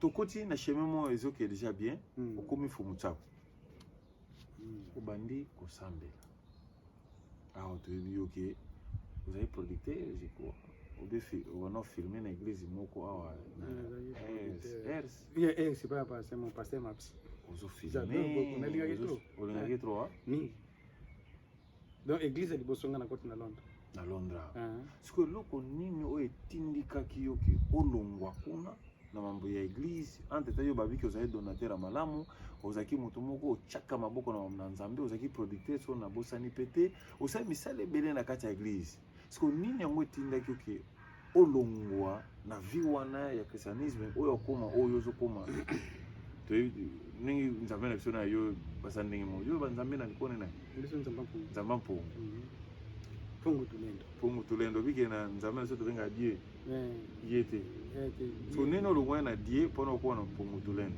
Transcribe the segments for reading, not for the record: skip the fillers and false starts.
tokoti na chemin mo ezoke déjà bien okomi fumutsako obandi kosambela aho toyebi yoke vous avez producteur je crois on a filmé dans l'église moko awa c'est pas c'est mon pasteur Maps ozo filmé on a trop ni donc église de Bosonga na côté na Londres siko loko nini o etindikaki yoke olongwa kuna na mambo ya église entre tayo babiki ozali donateur à malamu ozaki moto moko ochaka maboko na nzambe ozaki producteur so na bosani pete osali misala ebele na kati ya église siko nini yango etindaki yoke olongwa na vie wana ya christianisme oyo okoma oyo ozokoma ningi nzambe na biso na yo basa ndenge mo yo banzambe na likone na biso nzamba mpungu Pungu tulendo bike na nzambe na so tobenga die yete so neno longwa na die pona okuwa na pungu tulendo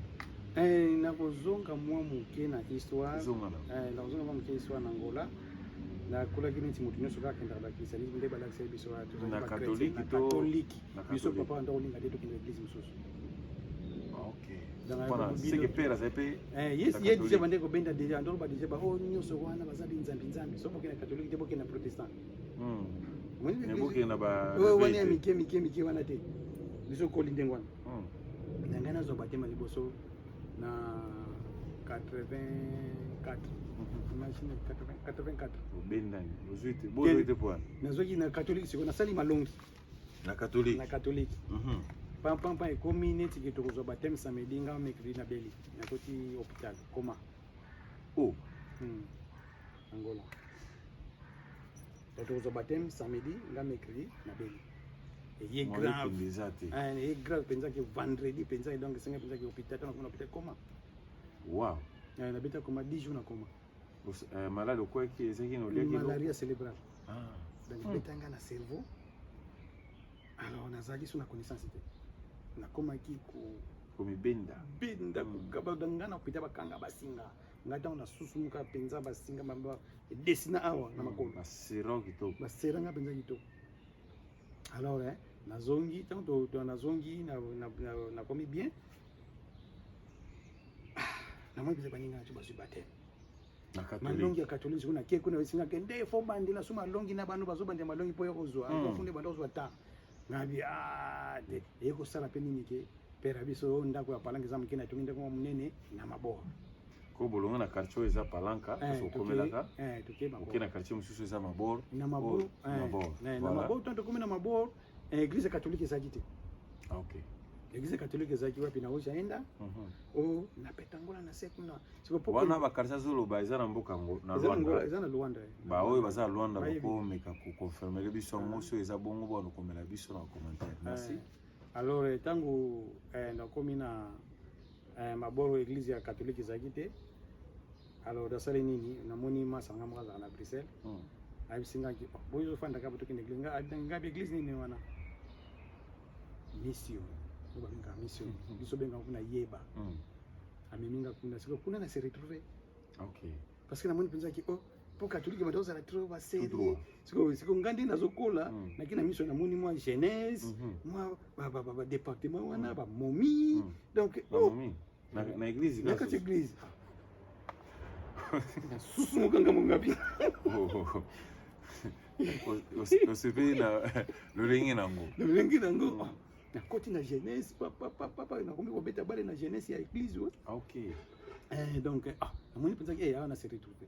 na kozonga mwa muke na histoire na kozonga mwa muke histoire na Angola na kula kini timutu nyoso kaka kenda ba christianisme nde balakisa biso watu na catholique biso papa ndo olinga deto kenda église mususu Voilà, c'est que père ça peut yes déjà bande ko benda déjà ndo ba déjà ba o nyoso wana bazabi nzambi so boke na catholique te boke na protestant ne boke na ba wana mike wana te biso ko linde ngwana na ngana zo batema liboso na 84 machine 84 benda ozuite bozo ite poa na zoki na catholique siko na sali malongi na catholique pam ekomi neti ke tokozwa baptême samedi nga mercredi na beli nakoti hôpital koma Angola tokozwa baptême samedi nga mercredi na beli et grave penza ke vendredi penza donc senga penza ke hôpital na hôpital koma na beta koma 10 jours na koma malade quoi qui est qui no leki malaria cérébrale donc beta nga na cerveau alors nazaki suna connaissance te nakomaki komibenda kukabadanga na kupita bakanga basinga ngata na susumuka penza basinga mamba desina awa na makolo basera nga penza kitoko alors nazongi tanto to nazongi na komi bien na mwa biza baninga tu basubate malongi ya catholique kuna ke kuna singa kende fo bandila suma longi na banu bazobande malongi po yokozwa afunde bandozwa ta ngabi de eko sala pe nini ke pera biso ndako ya palanka za mkena tuminde kwa munene na maboa ko bolonga na quartier eza palanka so komelaka tukeba ko na quartier mususu eza mabor na mabor na mabor tanto komena mabor église catholique ezakite église catholique ezaki wapi na osha enda na petangola na sekuna siko poko wana ba quartier zolo ba eza na mboka na Luanda eza na Luanda ba oyo baza Luanda ko meka ko confirmer biso moso eza bongo bono komela biso na commentaire merci alors tango na komina maboro église ya catholique ezakite alors da sale nini na moni masanga mwaza na Bruxelles abisinga ki boyo fanda ka botoki église nga église nini wana mission obalinga mission biso benga kuna yeba ameminga kuna siko kuna na se retrouver parce que na moni penza ki pour catholique badoza la trouver ba série siko ngandi nazokola na kina mission na moni moi jeunesse moi ba département wana ba momi donc na église na église susu mukanga mungapi osepe na lolengi nango na koti na jeunesse papa na kombi kobeta bale na jeunesse ya église donc amoni penza ki na se retrouver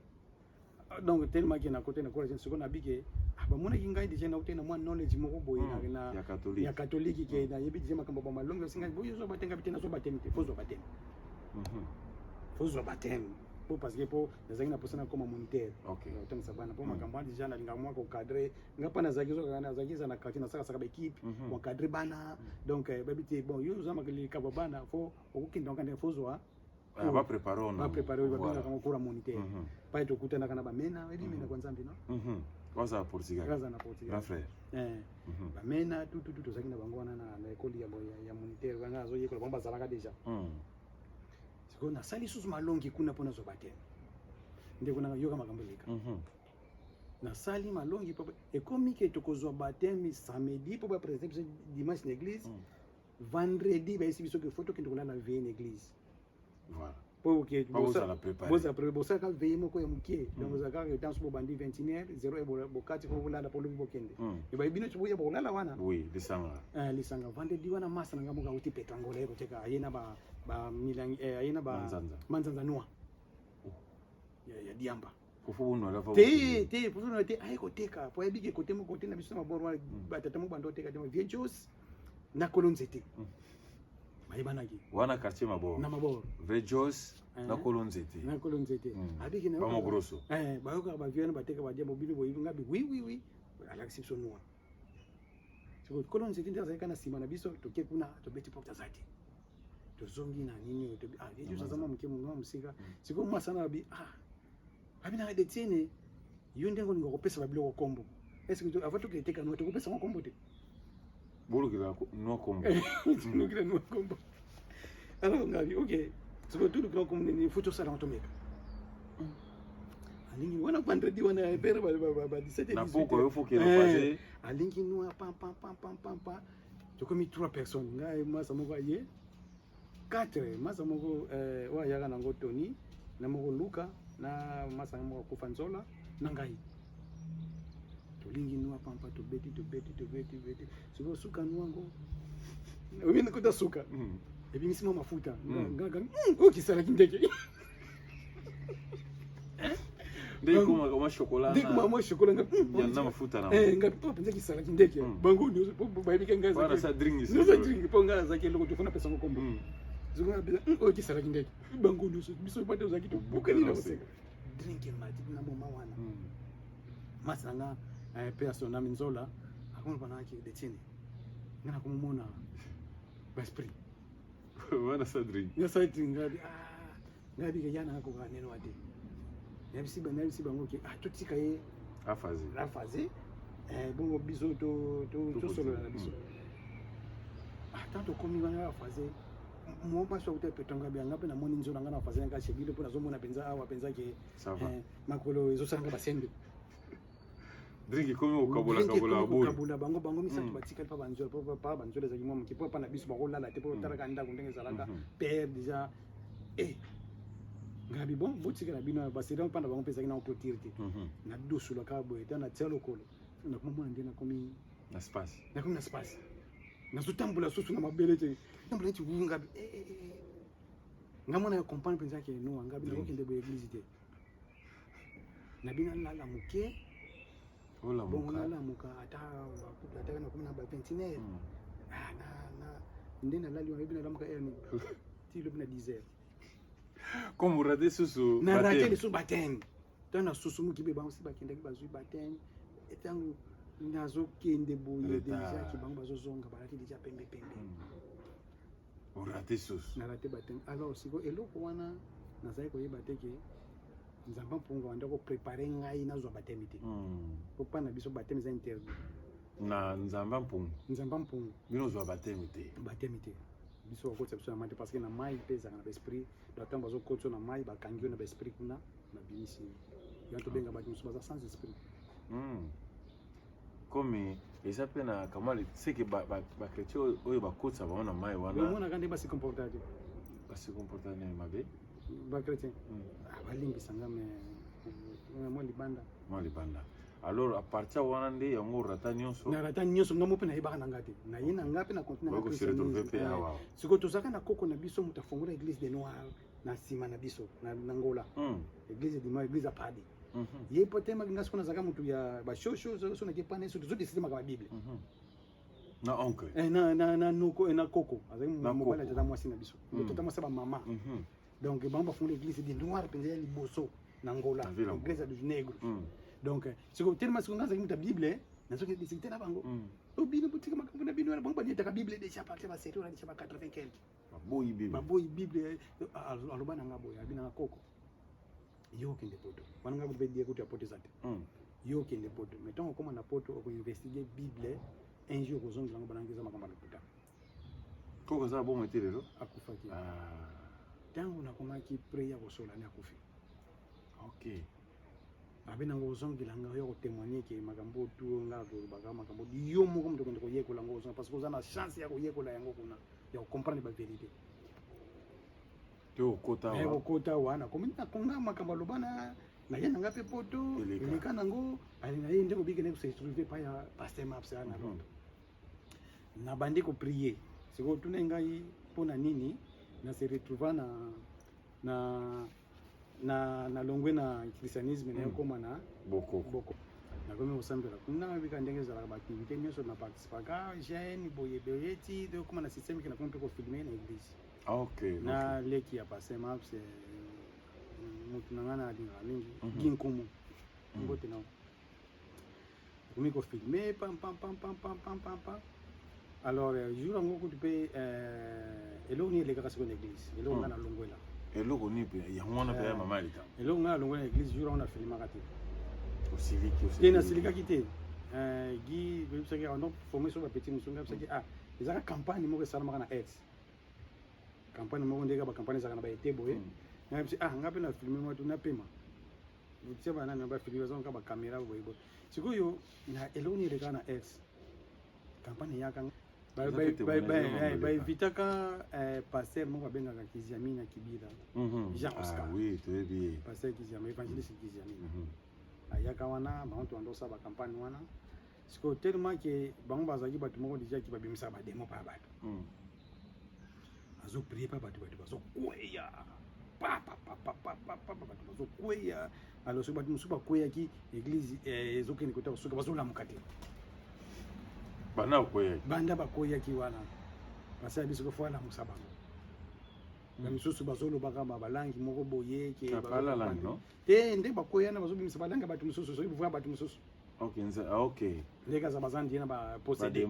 donc tellement que na côté na quoi je na bige ba mona kinga déjà na utena mwa knowledge moko boye na ya catholique ke na yebi déjà makambo ba malongo singa boye zo batenga bitena so batemi te fozo batemi fozo batemi pour parce que pour nazaki na posana comme moniteur donc ça bana pour makambo déjà na linga mwa ko cadrer ngapa na zaki zo kana zaki za na kati na saka saka ba équipe wa cadrer bana donc babité bon yo zo makali ka bana fo okukinda ngane fozo ba préparer ba binga kama kura moniteur pa to kutana kana ba mena ebi mena kwa nzambi no kaza na Portugal grand frère ba mena tout zaki na bango wana na école ya moniteur wana zo yekola bomba zalaka déjà siko na sali susu malongi kuna pona zo batema nde kuna yoka makambo leka na sali malongi papa et comme que to kozwa batemi samedi pour ba présenter dimanche na église vendredi ba esi biso ke photo kende kolala veille en église. Voilà. Pour que bosa la préparer. Bosa bosa ka veille moko ya mukie. Donc za ka dans bo bandi 21h 0 e bo kati ko kolala pour le bokende. E ba bino tsubuya bo kolala wana. Oui, lisanga. Lisanga vendredi wana masa nga muka uti petangole ko teka ayena ba milang ayena ba manzanza noa. Ya diamba. Kufu no la fa. Te kufu no te ay ko teka. Po ebike ko temo ko tena biso maboro wa batata mo bando teka temo viejos na kolonzete. Mayibanaki wana quartier maboro na maboro Vejos na kolonzete abiki na ba grosso bayoka ba viana bateka ba diamo bili boyi ngabi oui alaxi sonwa siko kolonzete ndaza kana sima na biso toke kuna to beti porta zati to zongi na nini to yejo sazama mke munwa musika siko masana abi abina de tiene yonde ngo ngokopesa babilo ko kombo est-ce que avant to keteka no to kopesa ngo kombo te bolo kila no kombo no kila no kombo alors ngabi ok siko tout le comme ni photo ça dans ton mec alingi wana vendredi wana pere ba 17 na poko yo faut que le passer alingi no pam to comme 3 personnes ngai masa moko ye 4 masa moko wa yaga na ngo Tony na moko Luka na masa moko Kufanzola na ngai lingi nua pampa to beti siko suka nuango wewe nikuta suka ebi misimo mafuta ngaga ukisala kindeke ndiko kama chocolat na mafuta na ngapi papa nzaki sala kindeke bango nyo ba ebike ngaza para sa drink nyo sa drink po ngaza ke loko tofuna pesa ngokombo zunga bila ukisala kindeke bango nyo biso pate uzaki to bukani na useka drink mati na mama wana masanga personne na minzola akona bana yake de chini ngana kumumona baspri wana sa drink ya sa drink ngabi ke yana ko kaneno wate nabisiba ngoke totika ye afaze bongo biso to solo na biso tanto komi bana afaze mo paso te petonga bia ngape na moni nzola ngana afaze nga shebile pona zomona penza awa penza ke makolo ezosanga basende drink comme kabula bango misatu batika pa banzola za kimwa mkipo pa na biso bakolala te po taraka nda kundenge zalaka père déjà ngabi bon botika na bino basira panda bango pesa kina clôture te na dosu la kabo eta na tselo kolo na kuma ndena komi na space na zotambula susu na mabele te tambula ti ngabi ngamona comprendre penza ke no ngabi na kokende bo église te na bina lala muke ola muka lala muka ata na kuma ba 29 na ndena lali wa bina lamuka ni ti lo bina 10h comme vous ratez sous na raté sous baptême tana susu mukibe ba musi bakenda ki bazui baptême etangu nazo kende boye déjà ki bango bazozonga balati déjà pembe vous ratez sous na raté baptême alors siko eloko wana nazai ko yeba te ke nzamba mpunga wanda ko préparer ngai nazo baptême te po pa na biso baptême za interdit na nzamba mpunga bino zo baptême te biso ko tsepso na mate parce que na mai pesa na esprit do tamba zo kotso na mai ba kangio na esprit kuna na binisi yanto benga ba musu baza sans esprit comme eza pe na kamali c'est que ba chrétien oyo ba kotsa ba na mai wana mona kandi ba se comporter ne mabe ba chrétien balingi sangame mo libanda alors à partir wana nde yango rata nyonso ngamo pe na yeba na ngate na yena ngape na continent na Christian siko tozaka na koko na biso mutafongola église de noir na sima na biso na Angola église de noir église a padi ye potema ngasiko na zaka mutu ya ba show zo na kepana eso zo disema ka bible na oncle na noko na koko azaki mobala tata mwasi na biso tata mwasi ba mama donc bamba fongola église de noir penza ya liboso na Angola église du nègre donc siko tellement siko ngasa kimuta bible nazo ke discuter na bango obino butika makambo na bino na bango ba ta bible déjà partir ba 7 na déjà ba 80 quelque baboyi bible alobana ngabo ya bina koko yo kende poto wana ngabo be die ko tu apote zate yo kende poto metongo koma na poto ko investiguer bible un jour aux ongles ngabo bangiza makambo na puta koko za bo metelelo akufaki tangu na koma ki prayer ko sola ni akufi okay abena ngozongela nga yo témoigner ke makambo tu nga to baka makambo yo moko mto ko yekola ngozonga parce que ozana chance ya ko yekola yango kuna ya comprendre ba vérité to kota wa kota wana komina konga makambo lobana na yena ngape poto eleka nango ali na yende ko bigene ko se trouver pa ya pasteur Maps na Londres na bandi ko prier siko tuna ngai pona nini na se retrouver na longwe na christianisme na yokoma na boko na komi osambela kuna bika ndenge za ba activité nyonso na participer ka jeune boye beleti de koma na système ki na komi ko filmer na église na leki ya passer Maps mutu nangana adinga mingi ginkumu ngote na komi ko filmer pam alors jour ngo ko pe elo ni le kasi ko na église elo ngana longwela eloko ni pe ya mwana pe ya mama lita elo ngana longwela église jour on a filmé kati aussi na silika kite gi bimsa ke on formé sur ba petit musunga bimsa ke ezaka campagne moko sala maka na ex campagne moko ndeka ba campagne zaka na ba etebo na bimsa ngape na filmé mo tu na pema butse bana na ba filmé zo ka ba camera boybo sikoyo na elo ni le kana ex campagne yaka ba vitaka passer moko bengaka Kiziami na Kibira Jean Oscar oui très bien passer Kiziami évangéliste Kiziami ayaka wana bantu andosa ba campagne wana siko tellement que bango bazaki batu moko déjà ki babimisa ba demo pa batu azo prier pa batu bazo kweya batu bazo kweya alors so batu musuba kweya ki église ezokene kota soka bazo lamuka te banda bakoya ki wana basa biso ko fala musabango na misusu bazolo baka balangi moko boye ke bala langi no te nde bakoya na bazobimisa balanga batu misusu so ibuva batu misusu okay lega za bazandi na ba posséder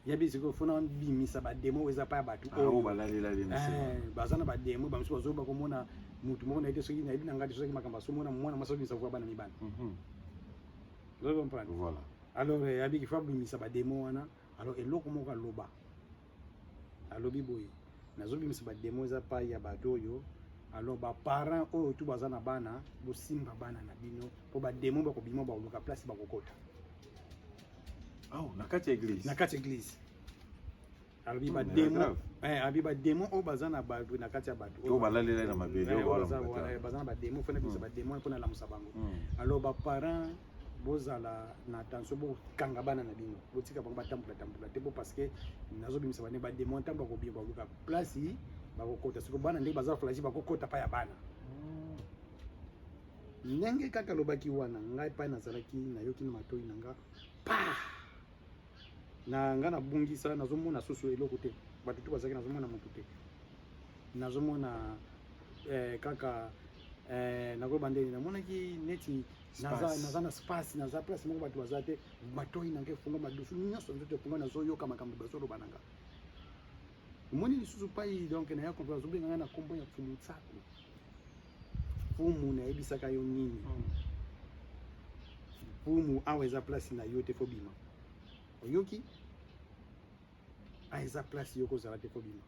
ya biso ko fona bimisa ba demo weza pa batu balalela bazana ba demo ba misusu bazoba ko mona mutu moko na ite soki na ibina ngati soki makamba so mona mwana masobimisa vuba bana mibana vous comprenez voilà alors abi ki fa bimisa ba demo wana alors eloko moko aloba alobi boye nazobimisa ba demo za pa ya badoyo alors ba parents oyo tu bazana bana bosimba bana na bino po ba demo ba ko bima ba luka place ba kokota na kati ya église alobi ba demo abi ba demo o bazana ba na kati ya batu o balalela na mabele o bazana ba demo fena bisa ba demo pona la musabango alors ba parents bozala na attention bo kanga bana na bino botika bango batambola te bo parce que nazobimisa bane ba demo ntambo ko biba luka place ba kokota siko bana ndenge baza flashi ba kokota pa ya bana ndenge kaka lobaki wana ngai pa nazalaki na yoki na matoi nanga na nga na bungisa nazomona susu eloko te batu tu bazaki nazomona mutu te nazomona kaka nako bandeli namonaki neti naza na space naza place moko batu baza te matoi nanga efunga madusu nyonso nzoto efunga nazoyoka makambo bazoloba nanga omoni lisusu pai donc na ya kompa azobenga nga na kombo ya fumu tsako fumu nayebisaka yo nini fumu awa eza place na yo te fo bima oyoki eza place yo kozala te fo bima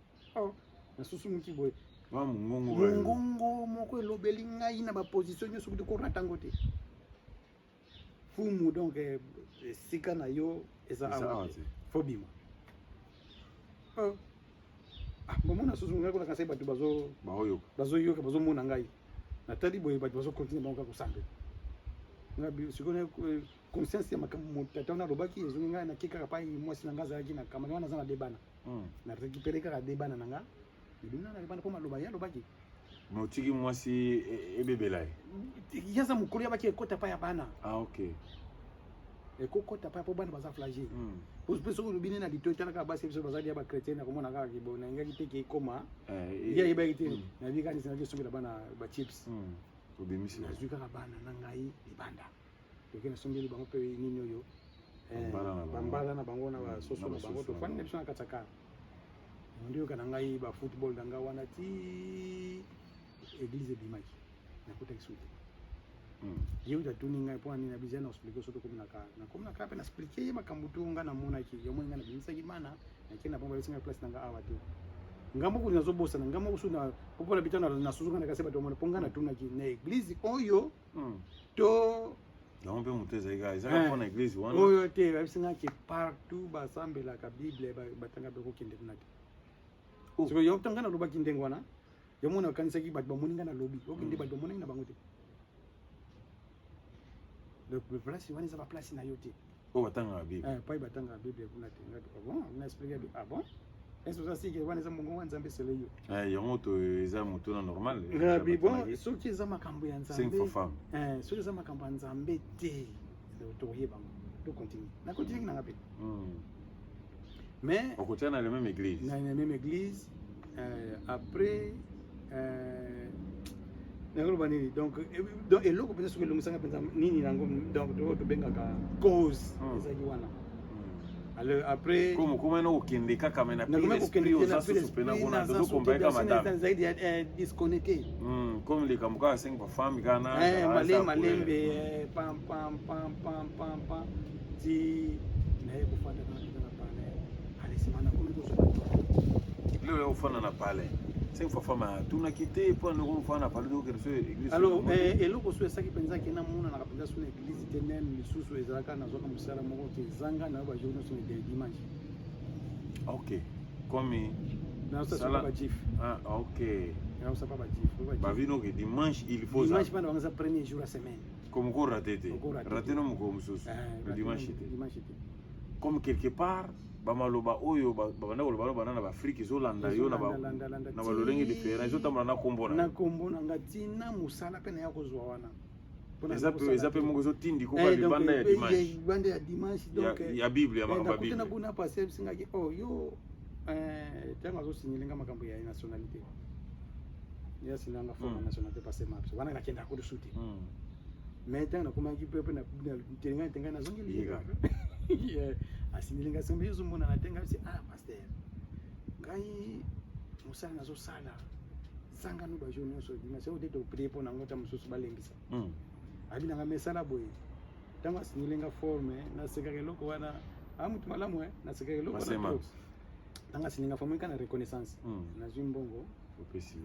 nasusu moki boye mongongo moko elobeli ngai na baposition nyonso kuti korata ngo te fumu donc esika na yo eza awa te fo bima bomona susu ngai kuna kasai bato bazoyoka bazomona ngai natali boye bato bazokontinue bango kaka kosambela ngai sikona conscience ya makambo tata wana alobaki ezongi ngai nake kaka pai mwasi na ngai azalaki na kamani wana aza na debana na récupéré kaka debana na nga ebina na debana mpo maloba ye alobaki motiki mwasi ebebela ye yaza mokolo yabaki ekota pa ya bana ok ekokota pa po bana baza flagé mpe soki olobi nini na litoi talaka basi biso bazali ya bachrétien nakomona kaka kibo nangaki te keekoma ye ayebaki te nabi kanisi naki sombela bana bachips nazwi kaka bana na ngai libanda toke nasombeli bango mpe nini oyo bambala na bango na basoso na bango tofandi na biso na kati ya kar ndi yoka na ngai bafootball na ngai wana ti église ebimaki nakotaki suki ye uta tuni ngai mpo nini nabiza na expliquer so tokomi na kar mpe na expliquer ye makambo to ngai namonaki yomoni ngai nabimisaki bana nake na bango balisi ngai place na ngai awa te ngambo kuna zo bosa ngambo usuna popola bitana na suzuka na kaseba to mona pongana tuna ki na église oyo to ngambe muteza iga izaka pona église wana oyo te babisinga ki partout basambela ka bible batanga beko kinde kunaki siko yo tangana loba kindengo wana yo mona kanisa ki batba moninga na lobi okinde batba moninga na bango te le place wana za ba place na yote o batanga bible pa batanga bible kunati ngati bon na expliquer ah bon est-ce que ça c'est que wana za mungu wanza mbesele yo yango to eza mutu na normal ngabi bon soki za makambo ya nzambe c'est for femme soki za makambo ya nzambe te to yeba to continue na continue na ngapi mais on continue dans la même église après donc et loko peut-être que le sanga penza nini nango donc to bengaka cause ezaki wana alors après comment no okende kaka mena pile esprit oza sosopena kuna to kombaika madame zaidi disconnecté comme les kambuka 5 pour femme kana malembe pam ti na yebo fanda na pale alisimana kule kuzo leo ufana na pale 5 fois femme tuna quitté pour nous ufana pale donc sur église alors eloko so esaki penza kena muna na kapenza sur église tenen lisusu ezalaka na zoka musala moko te zanga na ba journée sur le dimanche OK comme na ça ba jif OK na ça ba jif ba vino que dimanche il faut ça dimanche pendant le premier jour la semaine comme ko raté no mo mususu le dimanche comme quelque part bamaloba oyo babanda koloba na baafrika ezolanda yo na balolenge différent ezotambola na kombo na ngatina mosala mpe na ya kozwa wana eza mpe moko ezotindi koka libanda ya dimanche donc ya bible ya makambo ya bible nakutana kuna pase bisingaki yo ntango azosinyelenga makambo ya nationalité yasinanga forme nationalité pase maps wana nakenda kodesu te mais ntango nakomaki mpe na tenga nazongeli asinilinga sembe yuzu mona natenga bisi pasteur ngai musala nazosala zanga no ba journée so dimanche ode to prier pour nangota mususu balengisa abina nga mesala boye tango asinilinga forme na sekake loko wana amutu malamu na sekake loko wana tango asininga forme kana reconnaissance na zimbongo opesi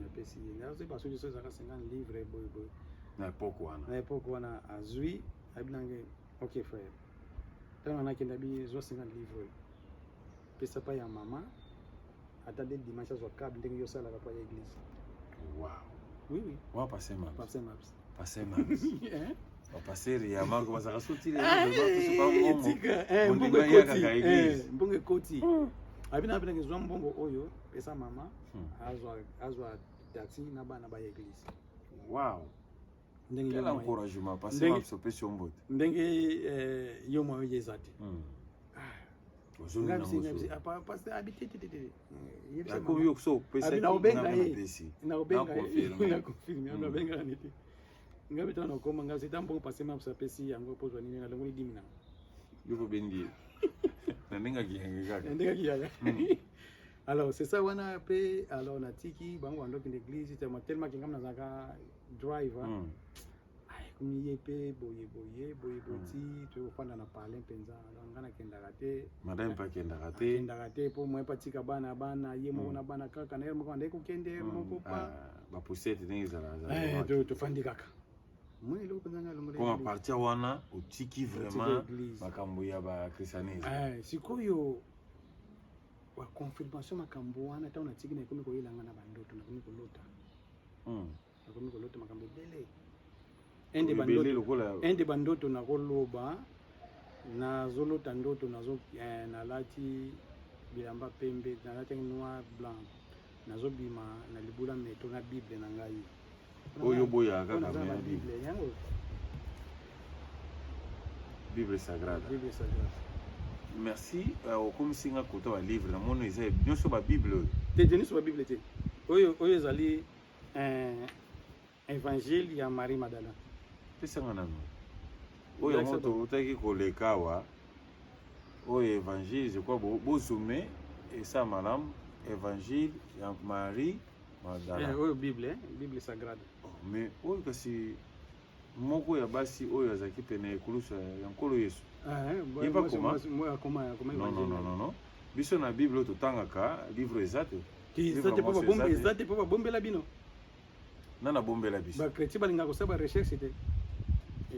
na zo baso so zaka 50 livres boye na epoko wana azui abina nge OK frère tango nakenda bi zo 50 livres pesa pa ya mama ata de dimanche zo câble ndenge yo sala pa ya église oui wa passer maps passer ya marko basaka sotile mbongo koti abina ngezwa mbongo oyo pesa mama azwa taxi na bana ba ya église quel encouragement passer maps opesi ombote ndenge yo mwa yezati parce que habité ya koyo so pesa na benga niti ngabe tana koma ngabe tambo passer maps apesi yango pozwa nini na longo dimina yuko bendi na ndinga kiyaga alors c'est ça wana pe alors na tiki bango andoki l'église tellement que ngam nazaka driver kumi yepe boye boti to fanda na pale penza ngana kenda kate madame pa kenda kate po mwe patika bana ye mo na bana kaka na mo kande ko kende mo pa ba poussette ndenge za to fandi kaka mwe lo kanga longo comme partir wana utiki vraiment makambo ya ba christianisme sikoyo wa confirmation makambo wana ta unatiki na komi ko ilanga na bandoto na komi ko lota na komi ko lota makambo bele ende bandoto na koloba na zolota ndoto nazo nalati bilamba pembe nalati noir blanc nazobima na libula meto na bible na ngai oyo boya kaka na bible yango bible sagrada merci okomisinga kota wa livre na mono eza nyonso ba bible te nyonso ba bible te oyo ezali évangile ya Marie Madala pesanga nano oyo moto utaki koleka wa oyo évangile je crois bozume esa malamu évangile ya Marie Madala oyo bible sagrada mais oyo kasi moko ya basi oyo azaki pene ekulusa ya nkolo Yesu non biso na bible totangaka livre eza te Ezate po bombe, ezate po bombe la bino. Nana bombe la biso. Ba chrétien balinga ko saba recherche te.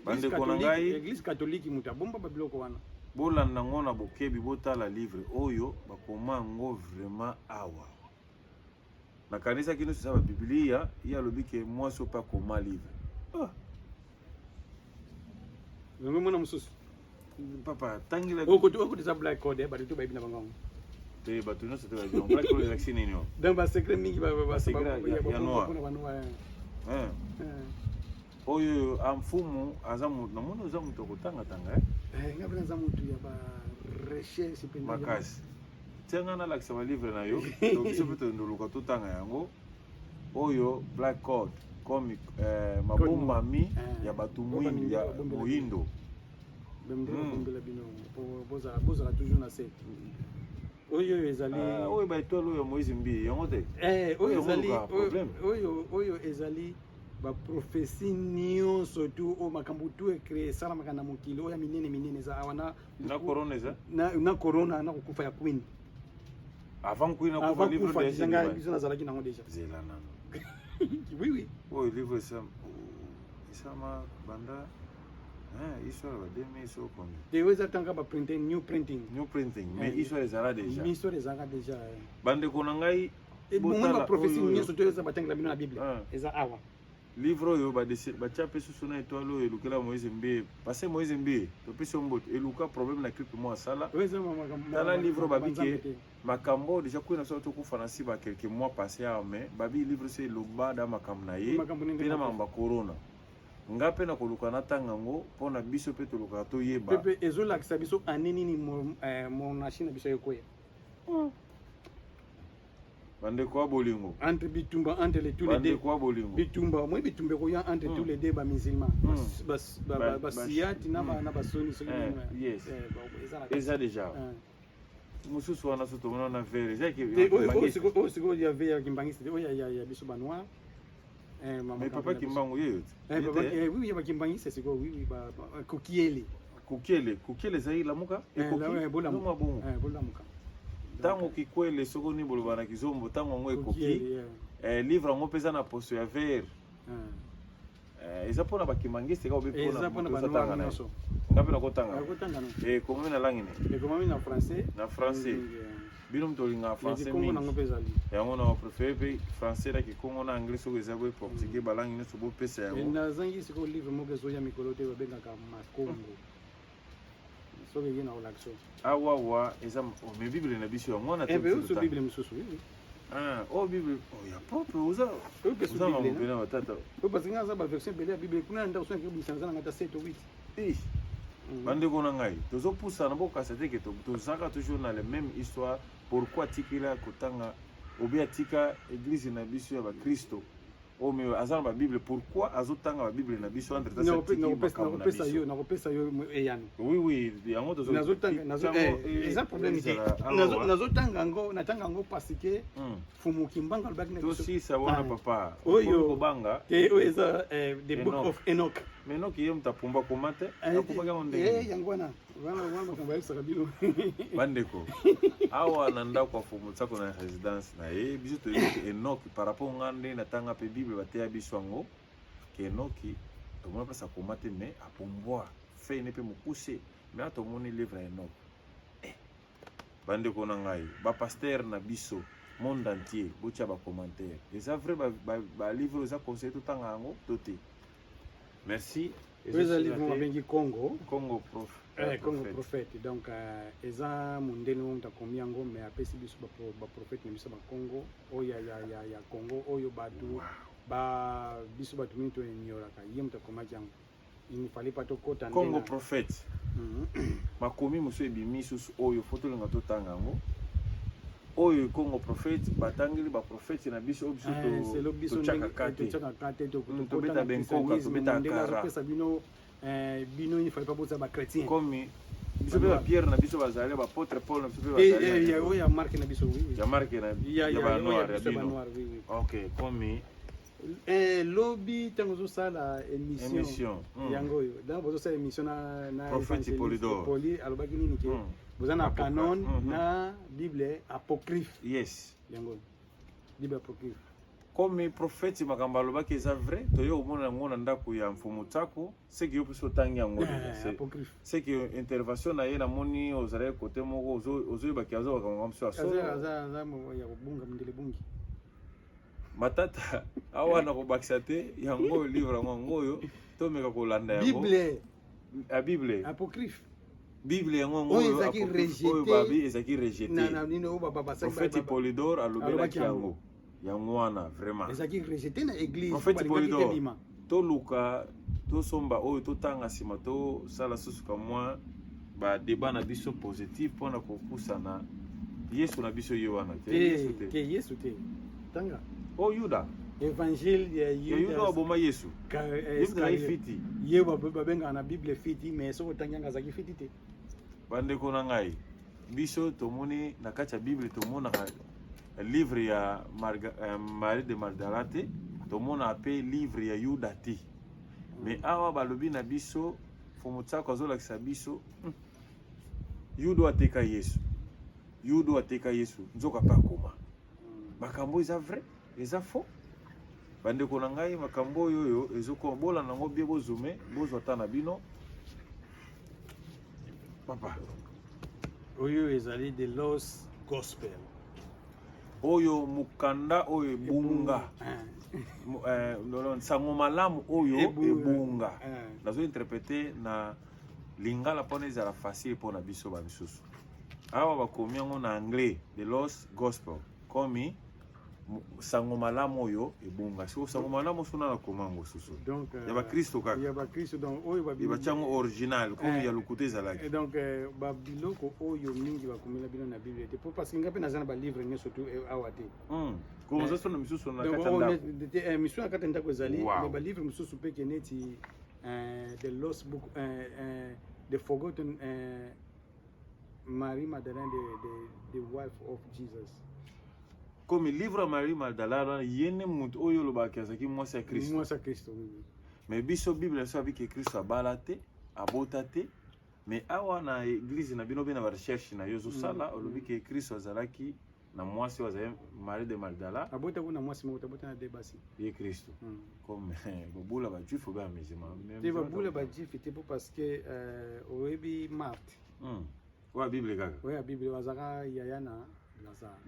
Bande konangai Église catholique muta bomba ba biloko wana. Bolanda ngo na bokebi botala livre oyo bakoma ngo vraiment awa. Na kanisa kino saba Biblia ya lobike moi so pas koma livre. Ah. Ngo mona mususu. Papa tangila oko za black code ba to ba ibina bango. Te ba tu no se te ba bien. Black code vaccine nyo. Dans ba secret mingi ba secret ya noir. Oyo amfumu azamu na mona azamu to kotanga tanga ngabona zamutu ya ba recherche pe makasi. Tenga na laksa ba livre na yo. To biso peto ndoluka to tanga yango. Oyo black code comic mabomba mi ya batu mwindi ya moindo. Bombela bino boza toujours na set. Oyo ezali oyo ba étoile oyo Moïse Mbi yango te. Oyo ezali oyo ezali ba prophétie nyonso tu o makambo tu créé sala makana mokili oya minene za wana na corona za na corona na kufa ya queen avant queen na kufa livre de zanga biso na zalaki nango déjà zela nano oui oyo livre ça ma banda histoire ba demi so comme de weza tanga ba printing new printing mais histoire ezala déjà bande konangai botala prophétie nyonso tu eza batanga bino na bible eza awa livre oyo batia susu na étoile oyo elukela Moïse Mbi parce que Moïse Mbi topesi mbote eluka problème na clip mo asala tala livre babike makambo déjà kwena so to kufa na siba quelques mois passé mais babi livre c'est loba da makambo na ye pena mamba corona ngape na koluka na tanga ngo pona biso pe to luka to yeba pepe ezolakisa biso aneni ni monachine biso yokoya bande kwa bolingo entre bitumba entre les tous les deux kwa bolingo bitumba moi bitumbe ko ya entre tous les deux ba musulmans ba siati na ba soni so yes eza déjà mususu wana so to mona na vere zaki siko ya vere kimbangisi ya biso ba noir mais papa kimbangu yeyo papa oui ba kimbangisi siko oui ba kokiele zai lamuka bolamuka bolamuka tango kikwele soko ni boloba na kizombo tango ngo ekoki livre ngo pesa na poso ya vert eza pona bakimangisi ka obepo na tanga na ngapi na kotanga komo na langi ne komo na français bino mtolinga français mingi yango na préféré pe français na kikongo na anglais soko eza bo portugais balangi ne so bo pesa yango na zangi siko livre mo kezo ya mikolo te babengaka makongo soki yena olakso awa eza me bible na biso yango na te bible mususu bible ya propre uza mapena watata parce que ba version bele ya bible kuna nda kusana kibu sanzana ngata 7 ou 8 bande kona ngai tozopusa na bokasa te ke tozaka toujours na les mêmes histoires pourquoi tikila kotanga obia tika église na biso ya ba Kristo mais azana ba bible pourquoi azotanga ba bible na biso entre tasa na kopesa yo eyano oui yango nazotanga eza problème te nazotanga ngo natanga ngo parce que fumu kimbanga lobaki na biso to si sawana papa oyo kobanga eza the book of Enoch Enoch yem tapumba komate akumbaga onde yango wana kamba yisa kabilo bandeko awa nanda kwa fumu tsako na résidence na biso to Enoch par rapport ngande natanga pe bible bateya biso ngo ke Enoch to mona pesa komate mais apumbwa fe ne pe mukuse mais atomoni livre Enoch bandeko na ngai ba pasteur na biso monde entier botia ba commentaire eza vrai ba livre za conseil tout tanga ngo toté merci eza livre mo bengi Congo prophète donc eza mondele on ta komi yango mais apesi biso ba prophète na biso ba Congo oya ya Congo oyo batu ba biso batu minto enyoraka yem ta koma jango il ne fallait pas to kota Congo prophète makomi muso ebimi susu oyo foto lenga to tanga ngo oyo Congo prophète batangeli ba prophète na biso biso to chaka kate to beta benkoka to beta kara pesa bino il fallait pas boza ba chrétien comme biso ba Pierre na biso bazali ba apôtre Paul na biso bazali ya Marc na biso oui ya Marc na ya ba noir ya bino OK comme lobby tango zo sala émission yango yo donc bozo sala émission na prophète Poli alobaki nini ke bozana canon na bible apocryphe yes yango Bible apocryphe. Comme prophète makambo alobaki eza vrai, toyo omona yango na ndako ya mfumu tsako, c'est que yo biso tangi yango déjà. Apocryphe. C'est que intervention na ye na moni ozala côté moko ozo baki azo bakambo mso aso. Aza mo ya kubunga mndele bungi. Matata awa na kobakisa te yango livre yango yo to meka kolanda yango. Bible. A Bible. Apocryphe. Bible yango ngoyo apocryphe oyo babi ezaki rejeté. Na nino baba Prophète Polydore alobelaki yango. Yango wana vraiment. Ezaki rejeté na église. Prophète Polydore. To luka to somba oyo to tanga sima to sala susuka mwa ba débat na biso positif pona ko pusana Yesu na biso yo wana te. Yesu te. Tanga. Oh Yuda. Évangile ya Yuda aboma Yesu. Bible fiti. Ye babenga na Bible fiti mais soko tanganga zaki fiti te. Bande ko na ngai. Biso tomoni na kati ya Bible tomona livre ya Marie de Magdalate, tomona pe livre ya Yuda te. Mais awa balobi na biso fumu tsako azolakisa biso Yuda ateka Yesu. Yuda ateka Yesu nzoka pa koma. Makambo eza vrai, eza faux. Bande ko na ngai makambo yoyo ezoko bola nango bie bozume bozwa ta na bino. Papa. Oyo ezali the lost gospel. Oyo mukanda oyo ebunga. Sango malamu oyo ebunga. Nazo interpréter na lingala pona ezala facile pona biso ba bisusu. Awa bakomi yango na anglais the lost gospel. Komi sango malamu oyo ebunga. So sango malamu sona na komango susu. Donc ya ba Kristo kaka. Ya ba Kristo donc oyo ba Bible chango original comme ya lokote zalaki. Et donc ba biloko oyo mingi bakomela bino na Bible te. Parce que ngapi nazana ba livre nyo surtout awate. Comme ça sona misusu na katanda. Donc mission na katanda ko ezali mais ba livre misusu pe keneti the lost book the forgotten Marie Magdalene the wife of Jesus. Comme livre Marie Magdalene yene mutu oyo lobaki azaki mwasi ya Kristo. Mwasi ya Kristo. Mais biso Bible so abiki Kristo abalate, abotate, mais awa na église na bino bena ba recherche na yozo sala olobiki Kristo azalaki na mwasi wa Marie de Magdala. Abota kuna mwasi mota bota na debasi. Ye Kristo. Comme bobula ba juif ba musulman. Te bobula ba juif te parce que oyebi Marthe. Wa Bible kaka. Ouais, Bible wazaka yayana Lazare.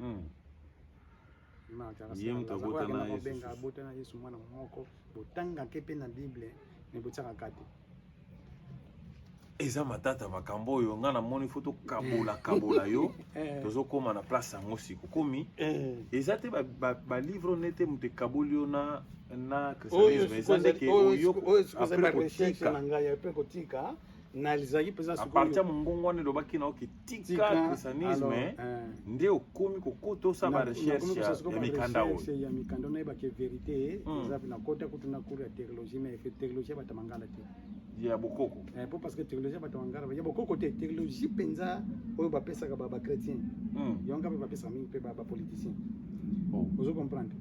Yem tabota na Yesu. Benga bota na Yesu mwana moko botanga kepe na Bible ne botaka kati. Eza matata makambo oyo nga na moni foto kabola yo tozo koma na place yango siko komi eza te ba livre nete mute kabolio na christianisme eza ndeke oyo après recherche na ngai après kotika na lizaki pesa siko a partir mongongo wana lobaki na okitika christianisme nde okomi kokoto sa ba recherche ya mikanda oyo ya mikanda na ba ke vérité eza na kota kutuna kuri ya théologie mais théologie batamangala te ya bokoko parce que théologie batamangala ya bokoko te théologie penza oyo bapesaka ba chrétien yonga pe bapesaka mingi pe ba politicien vous comprendre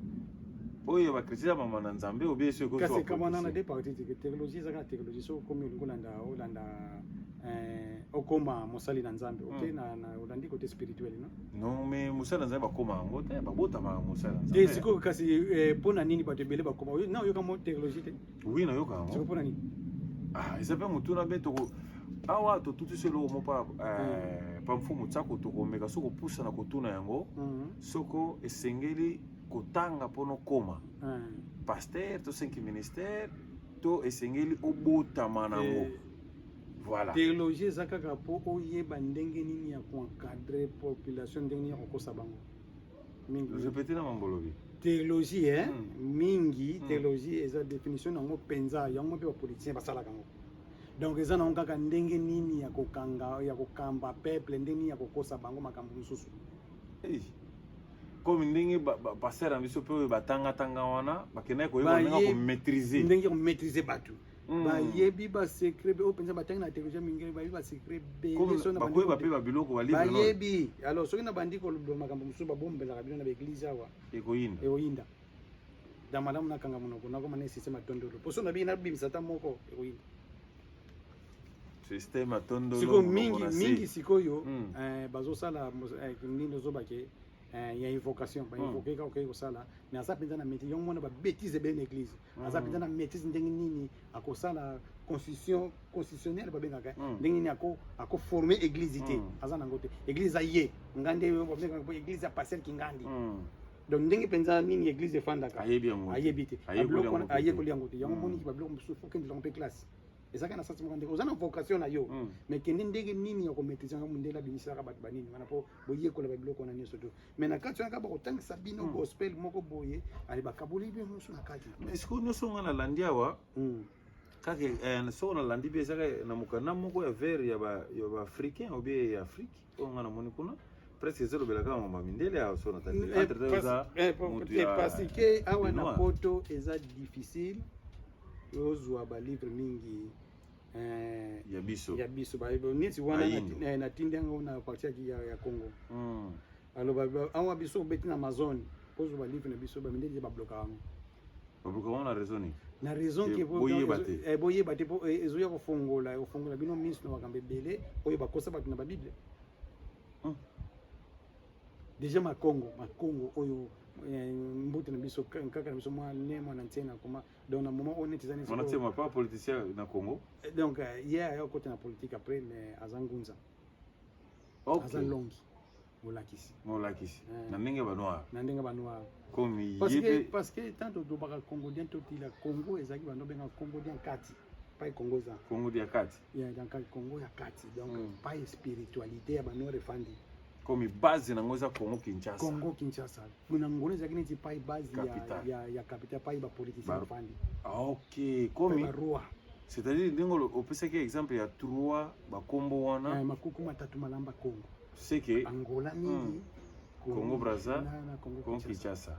oyo ba chrétien mama na nzambe obie sio ko kasi kama na des parties de théologie zaka théologie so comme ngolanda okoma mosali na nzambe ok na olandi côté spirituel non mais mosali na nzambe bakoma ngo te babota ma mosali na nzambe siko kasi pona nini bato ebele bakoma na yoka mo théologie te oui na yoka ngo siko pona nini eza pe mutuna be toko awa to tutu selo mo pa mfumu tsako to komeka soko pusa na kotuna yango soko esengeli kotanga pono koma pasteur to 5 ministère to esengeli obotama nango voilà théologie zakaka po oyeba ndenge nini ya encadrer population ndenge nini ya kokosa bango mingi répéter na mambolobi théologie mingi théologie eza définition nango penza yango mpe ba politicien basalaka ngo donc eza nango kaka ndenge nini ya kokanga ya kokamba peuple ndenge nini ya kokosa bango makambo mosusu comme ndenge passer en biso pe batanga wana bakena ko yeba ndenge ko maîtriser ndenge ko maîtriser bato ba yebi ba secret o penza batanga na théologie mingi ba yebi ba secret be so na bandi ko pe ba biloko ba livre ba yebi alors soki na bandi ko makambo mosusu ba bombela bino na église awa ekoyinda dans malamu na kanga monoko na ko mané système atondolo poso na bina bimisa ta moko ekoyinda système atondolo siko mingi sikoyo bazosala nini zobake il y a invocation ba invoquer ka ko sala mais aza penza na métier yo mona ba bêtise ben église aza penza na maîtrise ndenge nini akosala constitutionnelle ba benga ndenge nini ako former église ité aza nango te église aye ngande ba benga église ya pasteur kingandi donc ndenge penza nini église efandaka ayebi te ayekoli yango te yango moni ba biloko mosusu faut kende lango classe ezaka na sens moko ndenge oza na vocation na yo mais kende ndenge nini ya komaîtrise yango mundela bimisaka bato banini wana po boyekola babiloko wana nyonso to mais na kati wana kaba kotangisa bino gospel moko boye ali bakaboli bino nyonso na kati est-ce que nyonso nga na landi awa kake so na landi be ezaka na mokanda moko ya vert ya ba africain ou bien ya Afrique oyo nga na moni kuna presque ezolobelaka mama mindele awa so na tali parce que awa na poto eza difficile ozwa ba livre mingi ya biso neti wana natindi yango na partie ya Congo alors awa biso beti na Amazon ozwa ba livre na biso ba mindele ba bloka yango na raison na raison ke boyeba te po ezoya kofongola bino miso na makambo ebele oyo bakosa bato na ba bible déjà makongo oyo mbuti na biso kaka na biso mwa na ntiena koma donc na moment on était on a pas politicien na Congo donc ayo côté na politique après mais azangunza aza longi molakisi na ndenge ba noir comme parce que tant de baka congolien to tila Congo ezaki bando benga congolien kati pas Congo za Congo dia kati dans Congo ya kati donc pas spiritualité ya bano refandi comme base na ngoza Congo Kinshasa muna ngone zaki neti pai base ya capital pai ba politicien refandi OK comme c'est-à-dire ndingo opesa ke exemple ya 3 ba kombo wana makuku matatu malamba Congo c'est que Angola mingi Congo Brazza Congo Kinshasa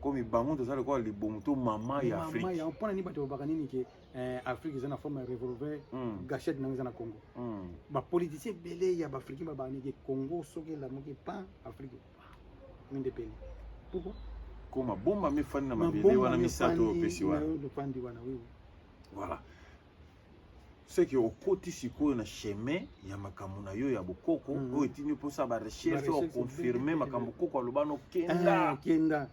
comme bango tozala kwa libomu to mama ya Afrique mama ya mpona ni bato baka nini ke Afrique eza na forme ya revolver gâchette na za Congo ba politicien belé ya ba africain ba bani ke Congo soki la moki pas Afrique minde pele pourquoi comme bomba mifani na mabele wana misato pesi wana voilà ce qui au côté sikoyo na chemin ya makambo na yo ya bokoko oyo etini posa ba recherche o confirmer makambo koko alobano kenda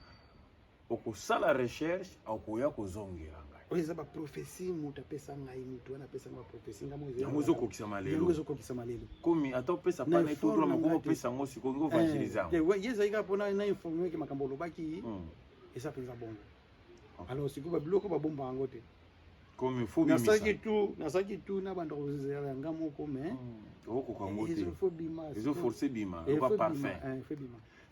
okosala recherche akoya kozongela ngai oyo eza ba prophétie mutu apesa ngai mutu wana apesa ngai ba prophétie ngamo yango ezokokisa malelo komi ata opesa pana etodula makomo opesa yango sikoyo ngo evangelisa yezalika mpona na informe ke makambo olobaki eza mpenza bongo alors sikoyo babiloko babomba yango te comme faut nasaki tu na bando kozela yanga moko mais okokango te ils ont forcé bima pas parfait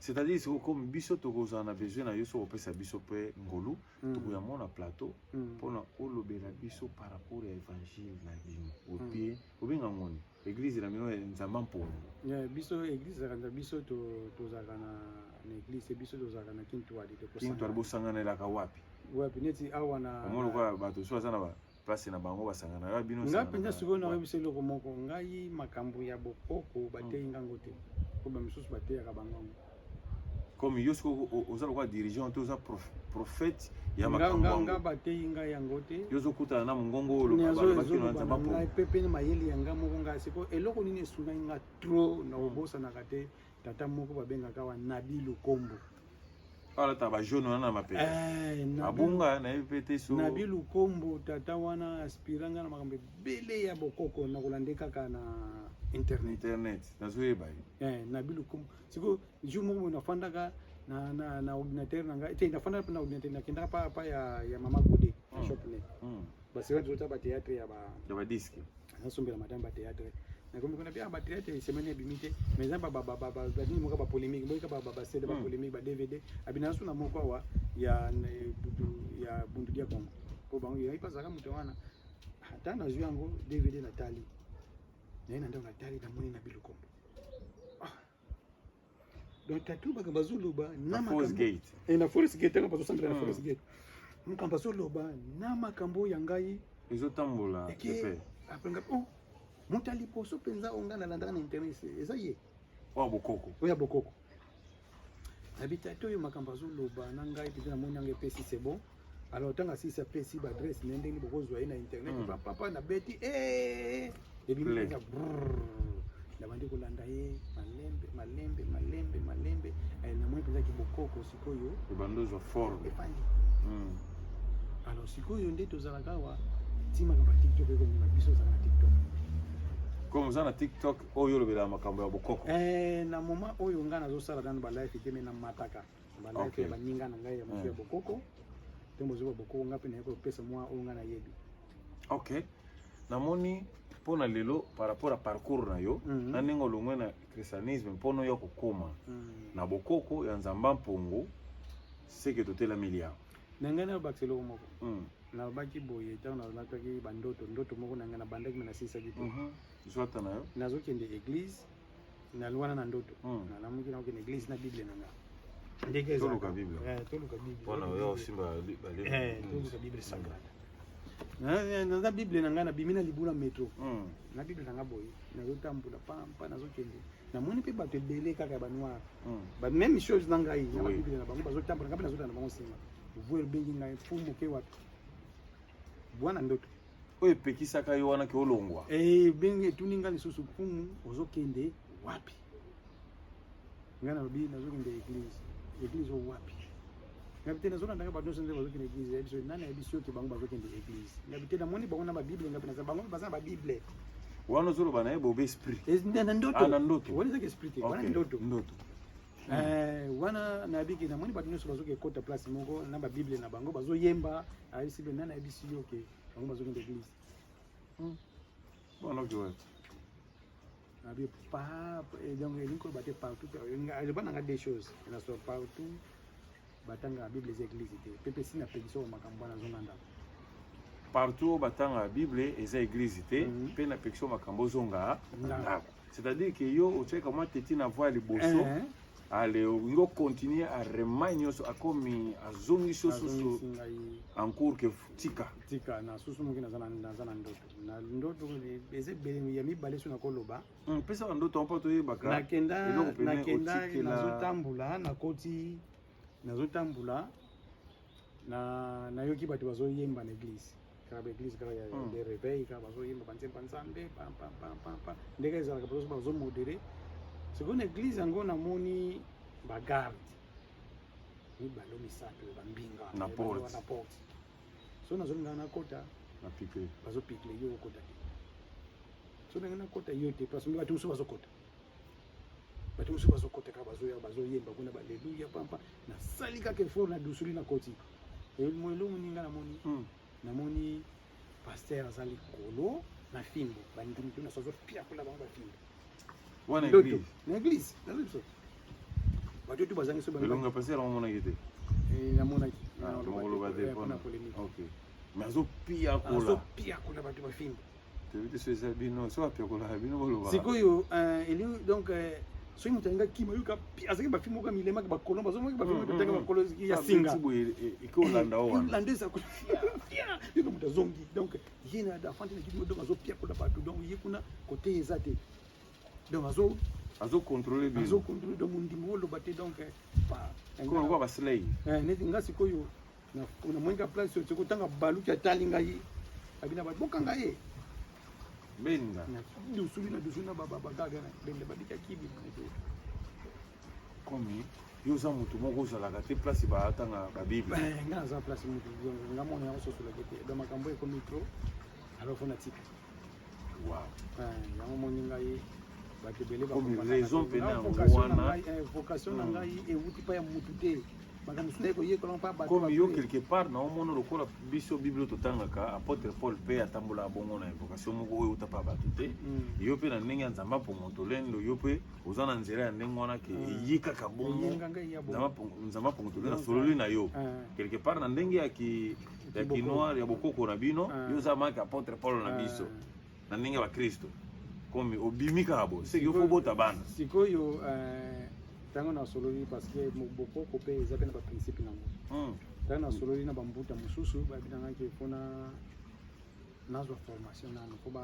c'est-à-dire c'est comme biso tokozana na besoin na yo so opesa biso pe ngolu tokoya mona plateau pona olobela biso par rapport à évangile na bino opie obenga ngoni église na mino nzamba mpona biso église za biso tozaka na église biso tozaka na kintu bosanganelaka wapi neti awa na ngolo kwa bato so azana ba place na bango basangana ya bino nga penza sikoyo na yebisa eloko moko ngai makambo ya bokoko bateyi ngango te po bamisusu bateyaka bango comme yo siko ozala kwa dirigeant to oza prophète ya makambo nga bateyi ngai yango te yo zokutana na mongongo oyo bakino nzamba po ngai pepe mayeli yanga moko ngai siko eloko nini esungai nga trop na obosanaka te tata moko babengaka wa Nabi Lukombo ala ta ba jaune wana na mape abunga na epete so Nabi Lukombo tata wana aspiranga na makambo bele ya bokoko na kolande kaka na internet nazoyeba Nabi Lukombo siko jour moko nafandaka na ordinateur nanga te nafanda na ordinateur nakenda pa ya mama Gode shop net basi watu ba théâtre ya ba disque nasombela madame ba théâtre na comme qu'on a bien ba théâtre semaine ya bimite mais za ba ni moka ba polémique boika ba CD ba polémique ba DVD abina suna moko wa ya bundu dia Kongo ko bango ya ipasa kama mtu wana hata na yango DVD na tali na ina ndio na tali na muni na Bilukombo donc tatu ba bazuluba na Forest Gate na Forest Gate na paso centre na Forest Gate mukamba zuluba na makambo ya ngai ezotambola pepe apenga mutali poso penza ongana landaka na internet eza ye oya bokoko habita to yo makambo zuluba na ngai pita moni ngai pesi c'est bon alors tanga si ça pesi ba adresse ndenge bokozwa na internet papa na beti ebi mpenza bandi kolanda ye malembe na mwe penza kibokoko sikoyo ebandozo forme efandi. Alors sikoyo nde tozalaka wa tima kamba TikTok eko nyima biso za na TikTok. Comme ça na TikTok oyo lobela makambo ya bokoko. Na moment oyo nga nazosala dans ba live teme na mataka. Ba live ba nyinga na ngai ya mosu ya bokoko. Tembo zo bokoko nga pe na ko pesa moi oyo nga na yebi. OK. Namoni pona lelo par rapport à parcours na yo na ningo longwe na christianisme mpono yo kokoma na bokoko ya nzamba mpongo seke totela milia. Nangana bakiselo moko. Na baki boye ta na nataki ndoto moko nangana bandaki na sisa gitu. Zwata na yo. Nazokende église na lwana na ndoto. Na namuki na okende église na Bible nanga. Ndeke za toluka Bible. Toluka Bible. Pona yo simba bale. Toluka Bible sagrada. Na Bible nanga na bimina libula metro. Na Bible nanga boye. Na zotambula pampa nazokende. Na moni pe bato ebele kaka ba noir. Ba même chose nanga yi na Bible na bango bazotambula ngapi nazotana bango sima. Vuel bengi ngai fumu ke wapi. Bwana ndoto. Oye pekisaka yo wana ke olongwa. Bengi tuninga lisusu fumu ozokende wapi. Ngana bi nazokende église wapi. Ngabite nazona ndanga bato senze bazokende église ebiso nana ebiso ke bango bazokende église. Ngabite na moni bango na ba Bible ngapi na bango bazana ba Bible. Wana zolo bana ebo be esprit. Na ndoto. Na ndoto. Wali zake esprit. Wana ndoto. Ndoto. Wana na biki na moni bato nyonso bazoke kota place moko na ba Bible na bango bazoyemba ayisi be nana ebiso ke bango bazokende église. Bon, ok, ouais. Abi pas donc il faut battre partout. Il va des choses. Il y a partout. Batanga Bible les églises. Pepe si na pédition makambo na zonanda. Partout batanga Bible les églises. Pe na pédition makambo zonga. C'est-à-dire que yo o tcheka moi teti na voix les bosso. Allez, on va continuer à reminder à comme à zongi soso en cours que tika na susu mungina zana ndoto na ndoto eze bele ya mibale suna koloba pesa ndoto on peut te baka nakenda nazotambula na koti nazotambula na yoki bato bazoyemba na église kaba église kaba ya de réveil kaba bazoyemba banzemba nzambe pam ndeka ezalaka bazo modéré seconde église yango namoni bagarde mibalo misato bambinga na porte so nazolinga na kota na pique bazopikle yo kota te so na kota yo te parce que bato musu bazokota ka bazoyemba kuna baleluya pampa na salika ke fort na dusuli na koti mwelo muninga namoni pasteur azali kolo na fimbo bandimi tuna sozo pia kula bango bafimbo wana église na église na liso bato tu bazangi so belonga passer on mona yete na mona molo bade pona OK mais azo pia kula bato bafimbo te vite so bino so pia kula bino bolo sikoyo eli donc so mutanga kima yuka azaki bafimbo ka milema ba kolomba zo mo bafimbo tanga ba kolo ya singa iko landa o landesa ko yuka mutazongi donc yena da fante na kimo donc azo pia kula bato donc yekuna côté ezate donc azo contrôler bien donc mundimo lo baté donc pa ko ko ba slay neti ngasi koyo na mwenga place yo tsoko tanga baluki atalinga yi abina ba bokanga ye benga na dusuna baba gaga na bende badika kibi komi yo za mutu moko zalaka te place ba atanga ba bible nga za place mutu ngamona ya soso la kete do makambo e ko micro alors fona tika wow yango moninga yi batebele ba comme raison pena wana vocation na ngai e wuti pa ya mutu te makambo suna ko yekola pa ba comme yo quelque part na omono lokola biso bible totangaka apôtre Paul pe atambola bongo na vocation moko oyo utapa bato te yo pe na ndenge nzamba pongo tolendo yo pe ozana nzela ya ndenge wana ke yika ka bongo nzamba pongo tolendo sololi na yo quelque part na ndenge ya ki noir ya bokoko na bino yo za maka apôtre Paul na biso na ndenge ba Kristo comme obimika abo c'est que faut bota bana sikoyo tango na sololi parce que bokoko pe ezaka na ba principe nango tango na sololi na bambuta mususu ba binanga ke fona nazo formation nano ko ba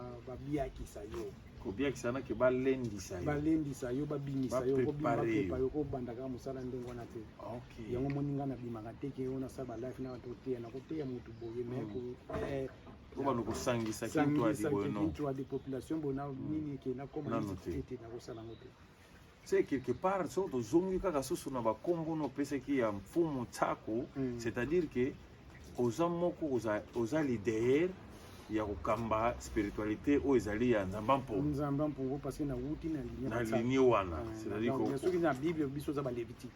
biaki sa yo Kobia kisana ke balendisa yo. Balendisa yo babimisa yo ko bimba pepa yo ko bandaka musala ndengo na te. Okay. Yango moninga na bimaka teke ona saba life na watu te na koteya mutu boye meko Oba no kusangisa kintu adi bono. Kintu adi population bona nini ke na koma tete na kosala ngote. C'est quelque part so to zongi kaka susu na bakombo no pesa ki ya mfumo tsako, c'est-à-dire que oza moko oza leader ya kukamba spiritualité o ezali ya nzamba mpongo parce que na wuti na ligne wana, c'est-à-dire que soki na Bible biso za ba lévitique.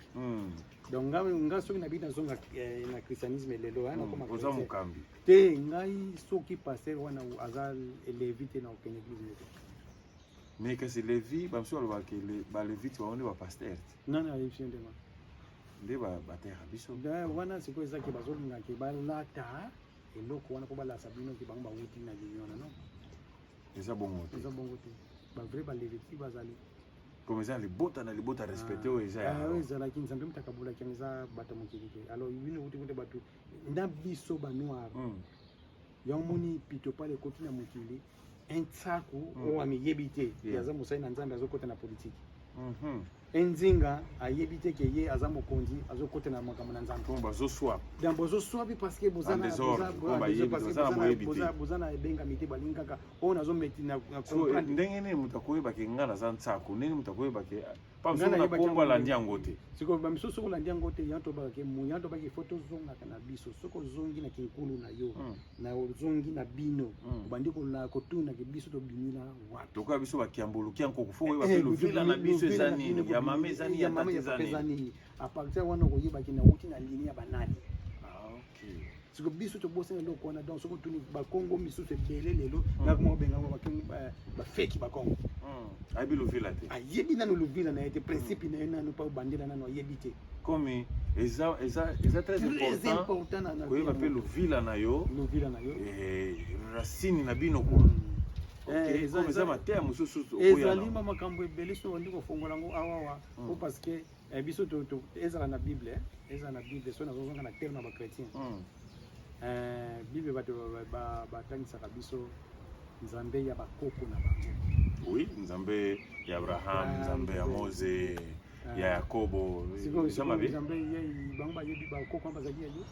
Donc nga soki na Bible zonga na christianisme lelo ana koma oza mukambi te ngai soki pasteur wana aza lévite na aucune église. Mais que c'est Lévi, bah monsieur le Lévi tu vas ba pasteur. Non non, je ndema. Ndeba terre biso. Da wana siko ezaki bazolinga ke balata eloko wana ko bala sabino ke banga wuti na linyona no. Eza bongo te. Eza bongo te. Ba vrai ba Léviti bazali. Comme ça les libota respecter o eza. Eza la kinza ndomta kabula kenza bata mukilike. Alors yino wuti wuti batu nda biso ba noir. Yomoni pito pale koti na mukili. Entsaku o amiyebite yaza musai na nzambe azokota na politiki. Enzinga ayebite ke ye aza mokonzi azokota na makambo na nzambe. Komba zo swap. Dambo zo swap parce que bozana bozana ebenga mite balinga ka ona zo meti na comprendre. Ndenge ne mutakoyeba ke ngana za ntsaku nini mutakoyeba ke pa zo na komba la ndiango te. Siko ba misoso la ndiango te yanto ba ke muyanto ba ke photo zonga kana biso soko zongi na kinkulu na yo na zongi na bino bandiko la kotuna ke biso to binina wa to ka biso ba kiambulu kianko kufuko ba pelo vila na biso ezani ya mamezani ya tatezani a partir wana ko yiba kina wuti na ligne ya banani. Okay. Siko biso to bosse na loko na donc soko tuni ba Congo miso te belé lelo na ko benga ba fake ba Congo. Abi lo vila te. Ayebi na lo vila na ete principe na ena no pa bandela na no yebite. Comme eza très important na ko yiba pe lo vila na yo. Racine na bino ko. Okay, eza matema mususu okoya ezalima makambo ebele so ndiko fongola ngo awawa ko parce que biso to ezala na Bible so na zonga na terme na ba chrétien Bible ba tangisa biso nzambe ya bakoko na bango. Oui, nzambe ya Abraham, nzambe ya Mose, ya Yakobo. Nzambe ye bango ba yebi bakoko ambazali yo.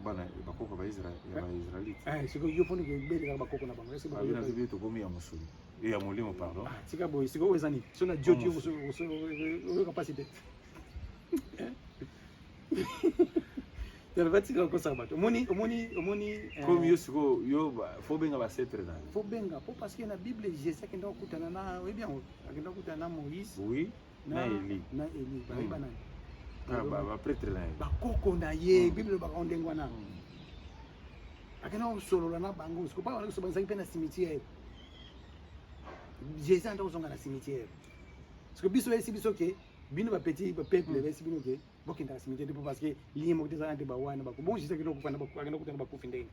Bana bakoko ba Israelite. Siko yo poni ke bele ka bakoko na bango. Ba bina zibi to komi ya musulu. Ya mulimo pardon. Sika boy, siko wezani. So na jojo so capacité. Tervati ka kosa bato. Omoni comme yo siko yo fo benga ba setre na. Fo benga po parce que na Bible Jésus kenda kutana na bien akenda kutana na Moïse. Oui. Na Eli. Ba nani. Ba prêtre na ye bakoko na ye Bible ba ondengwa na akena usolola na bango siko pa wana kusobanza kipe na cimetière Jésus anda uzonga na cimetière siko biso esi biso ke bino ba petit ba peuple esi bino ke bokinda cimetière parce que liye mo teza ante ba wana ba bon Jésus kino kupana ba akena kutana ba kufindenge.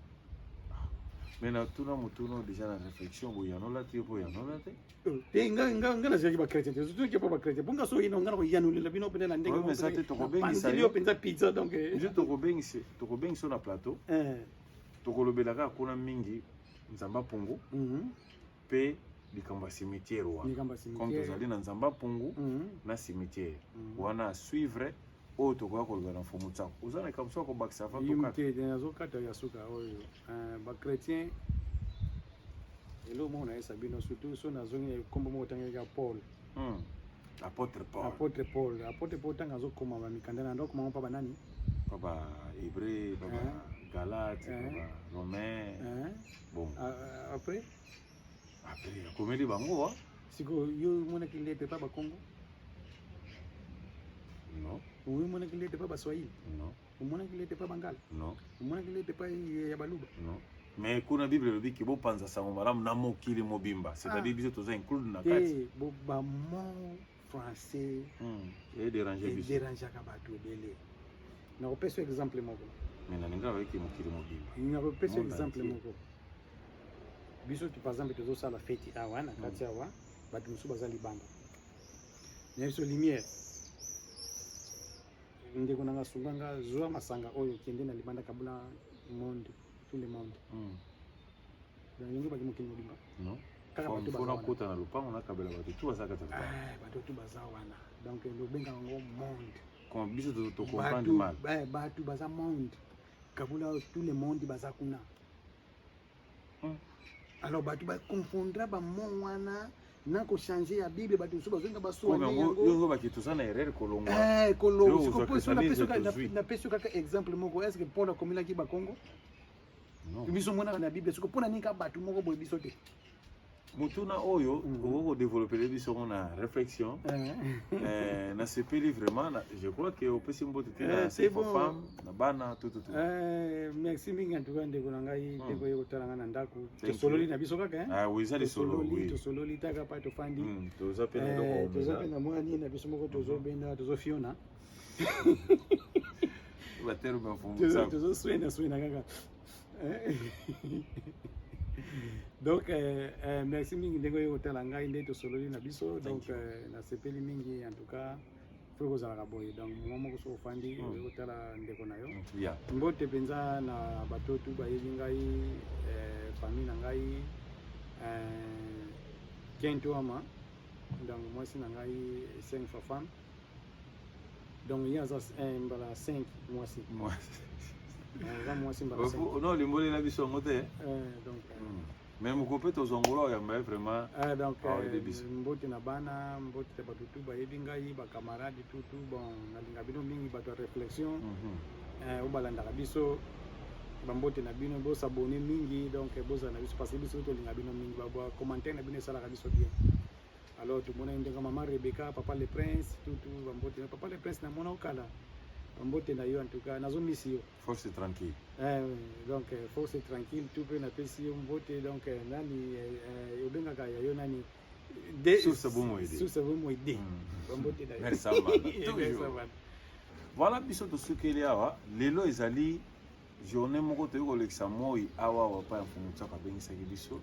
Mais na tuna mutuno déjà na réflexion boyano la te boyano la te nga na zaki ba chrétien te surtout ke pa ba chrétien bunga so ino ngana ko yanu le bino pena ndenge mo ça te to bengi ça yo penza pizza donc je to bengi so na plateau to kolobela ka kuna mingi nzamba pungu pe likamba cimetière wa comme to zali na nzamba pungu na cimetière wana suivre o to kwa kolobela mfumu tsako uzana kamso ko bakisa fa to kata yimte nazo kata ya suka oyo ba chrétien elo mona esa bino surtout so na zongi kombo mo tangeka Paul apôtre Paul tanga zo koma ba mikandana ndo koma pa banani baba hébreu baba galate baba romain bon après komeli bango wa siko yo mona kilete pa ba Congo non oui mona kilete pa ba Swahili non mona kilete pa Bangala non mona kilete pa ya Baluba non. Mais kuna Bible le dit que bo panza sango malamu na mokili mobimba c'est-à-dire biso toza inclure na kati bo ba mot français et déranger biso ka bato belé na repese exemple moko mais na ninga ba ki mokili mobimba na repese exemple moko biso tu par exemple tozo sala fête awa na kati awa bato musu bazali banda na so lumière ndeko nanga sunganga zwa masanga oyo kende na libanda kabula monde tout le monde. Dans le monde, non. kaka bato fona kota na lupango na kabela bato tu bazaka ta bato tu baza wana donc le benga ngo monde comme biso to comprendre mal bato baza monde kabula tout le monde baza kuna alors bato ba confondra ba mon wana na ko changer ya bible bato so bazonga basoa yango bakitosa na erreur kolongwa kolongo na peso kaka exemple moko est-ce que Paul akomela ki ba Congo non biso mona na bible siko pona nika bato moko boye biso te mutuna oyo oko développer biso na réflexion na sepeli vraiment je crois que au pesi mbote te c'est pour femme na bana tout merci mingi en tout cas ndeko na ngai ndeko yeko talanga na ndako to sololi na biso kaka oui ça les solo oui to sololi taka pa to fandi to zapena ndoko to zapena mwani na biso moko to zobenda to zofiona ba terme mfumu to zo swena kaka donc merci mingi ndeko yo tala ngai nde to sololi na biso donc na sepeli mingi en tout cas faut que ça boye donc moma ko so fandi yo tala ndeko na yo mbote penza na batotu ba yebi ngai famille na ngai kento ama donc moi si na ngai 5 femmes donc il y a ça mbala 5 moi si non le mbole na biso ngote donc même ko to zongolo ya mba vraiment donc mbote na bana mbote batutu ba yebi ngai ba camarade tutu bon na linga bino mingi bato réflexion o balanda biso ba mbote na bino bo s'abonner mingi donc boza na biso parce que biso to linga bino mingi ba commentaire na bino sala biso bien alors tout mona ndenge maman Rebecca papa le prince tutu ba mbote papa le prince na mona okala mbote na yo en tout cas nazo misi yo force tranquille donc force tranquille tout peut na pesi yo mbote donc nani obenga ka yo nani de sous bomo idée mbote na yo merci beaucoup voilà biso to sukeli awa lelo ezali journée moko to ko lekisa moi awa wa pa mfumu tsaka bengisa biso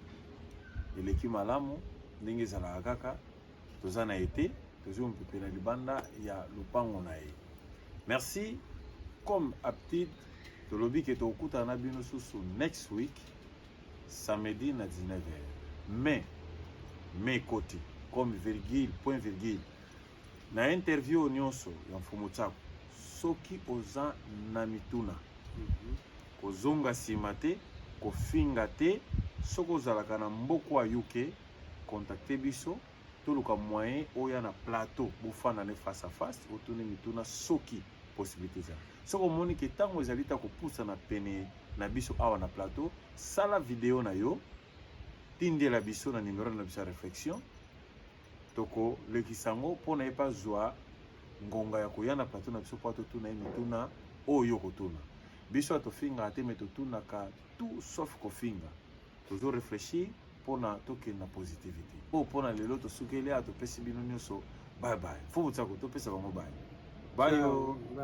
eleki malamu ndenge ezala kaka tozana été tozo mpepela libanda ya lupango na ye. Merci. Comme habitude, to lobi ke to kuta na bino susu next week samedi na 19h. Mais côté comme virgule point virgule na interview nyonso ya mfumu tsako soki oza na mituna kozonga sima te kofinga te soko ozalaka na mboko ayuke contacter biso toluka moyen oya na plateau bofana ne face à face otuni mituna soki possibilité za soko moni ke tango ezali ta kopusa na pene na biso awa na plateau sala video na yo tindela biso na numéro na biso réflexion toko lekisango pona epa zwa ngonga ya koya na plateau na biso pato tuna mituna oyo kotuna biso atofinga ate metotuna ka tout sauf kofinga toujours réfléchir pona toke na positivité o pona lelo to sukeli ato pesi bino nyonso bye bye fo butsa ko to pesa bango bye bye yo